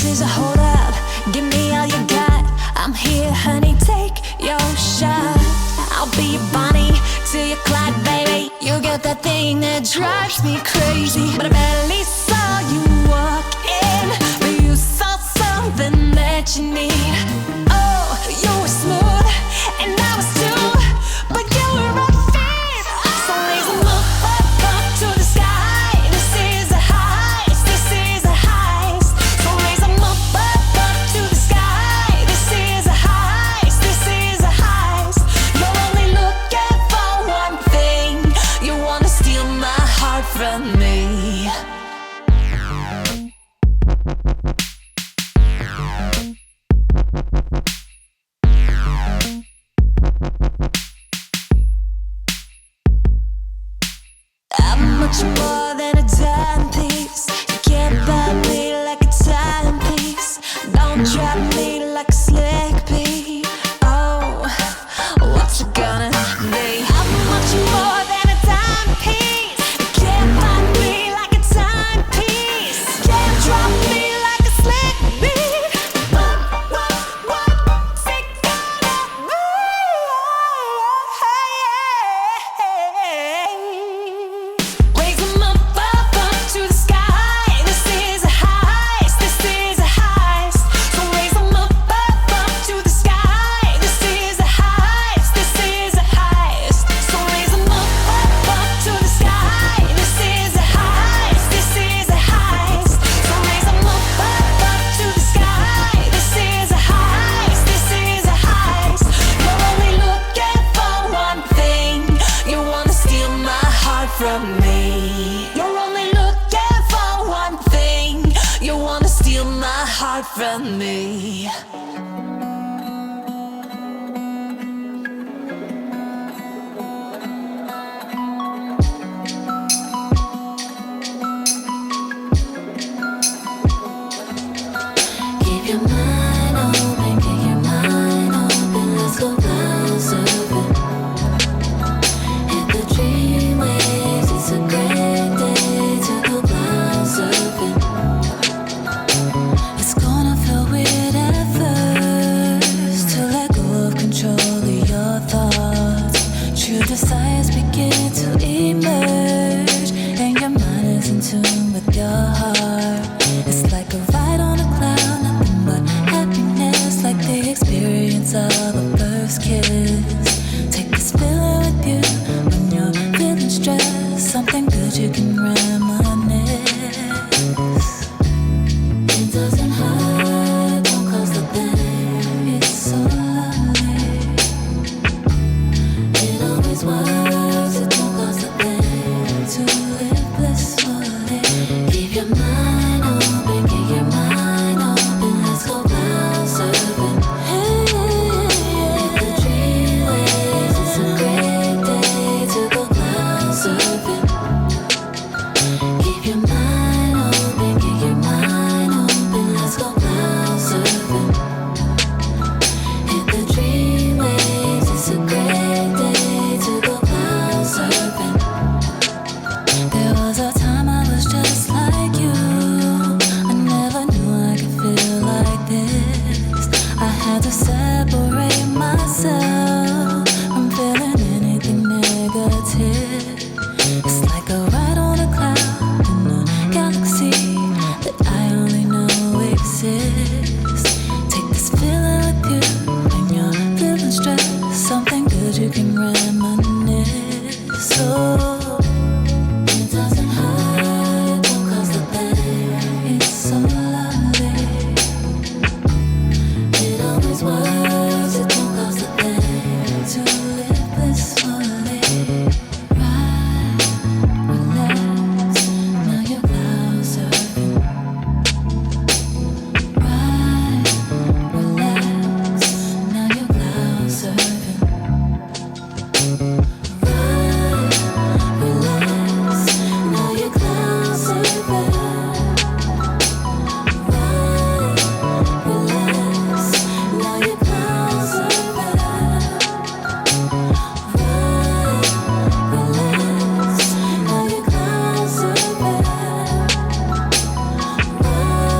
This is a hold up, give me all you got. I'm here, honey, take your shot. I'll be your Bonnie till you Clyde, baby. You got that thing that drives me crazy. But I barely saw you walk in, but you saw something that you need. Oh, you were smooth, and I was too, but you were a fit. So raise 'em up to the sky. This is a heist, this is a heist. So raise 'em up to the sky. This is a heist, this is a heist. You're only looking for one thing. You wanna steal my heart from me. I'm much more than a timepiece. You can't buy me like a timepiece. Don't drop me like a slick beat. Oh, what's it gonna be? I'm much more than a timepiece. You can't buy me like a timepiece. Can't drop me like a slick beat. What's it gonna be? Raise 'em up to the sky. This is a heist, this is a heist. So raise 'em up to the sky. This is a heist, this is a heist. So raise 'em up to the sky. This is a heist, this is a heist. So raise 'em up to the sky. This is a heist, this is a heist. You're only looking for one thing. You wanna steal my heart from me. You're only looking for one thing. You wanna steal my heart from me. Keep your mind open, keep your mind open. Let's go cloud surfing. Hit the dream waves. It's a great day to go cloud surfing. It's gonna feel weird at first to let go of control of your thoughts. True desires begin to emerge, and your mind is in tune with your heart. It's like a ride on a cloud, nothing but happiness, like the experience of a first kiss. Take this feeling with you when you're feeling stressed. Something good you can reminisce. It doesn't hurt, don't cost a thing. It's so lovely. It always works, it don't cost a thing to live blissfully. Keep your mind open, keep your mind open. Let's go cloud surfing. Hit the dream waves. It's a great day to go cloud surfing. Keep your mind open, keep your mind open. Let's go cloud surfing. Hit the dream waves. It's a great day to go cloud surfing. There was a time I was just like you. I never knew I could feel like this. I had to separate myself from feeling anything negative. It's like a ride on a cloud in a galaxy that I only know exists. Take this feeling with you when you're feeling stressed. Something good you can reminisce. So it doesn't hurt, don't cost a thing. It's so lovely. It always works, it don't cost a thing to live blissfully. Ride, relax, now you're cloud surfing. Ride, relax, now you're cloud surfing. Ride, relax, now you're cloud surfing. Ride, relax, now you're cloud surfing. Ride, relax, now you're cloud surfing. Ride,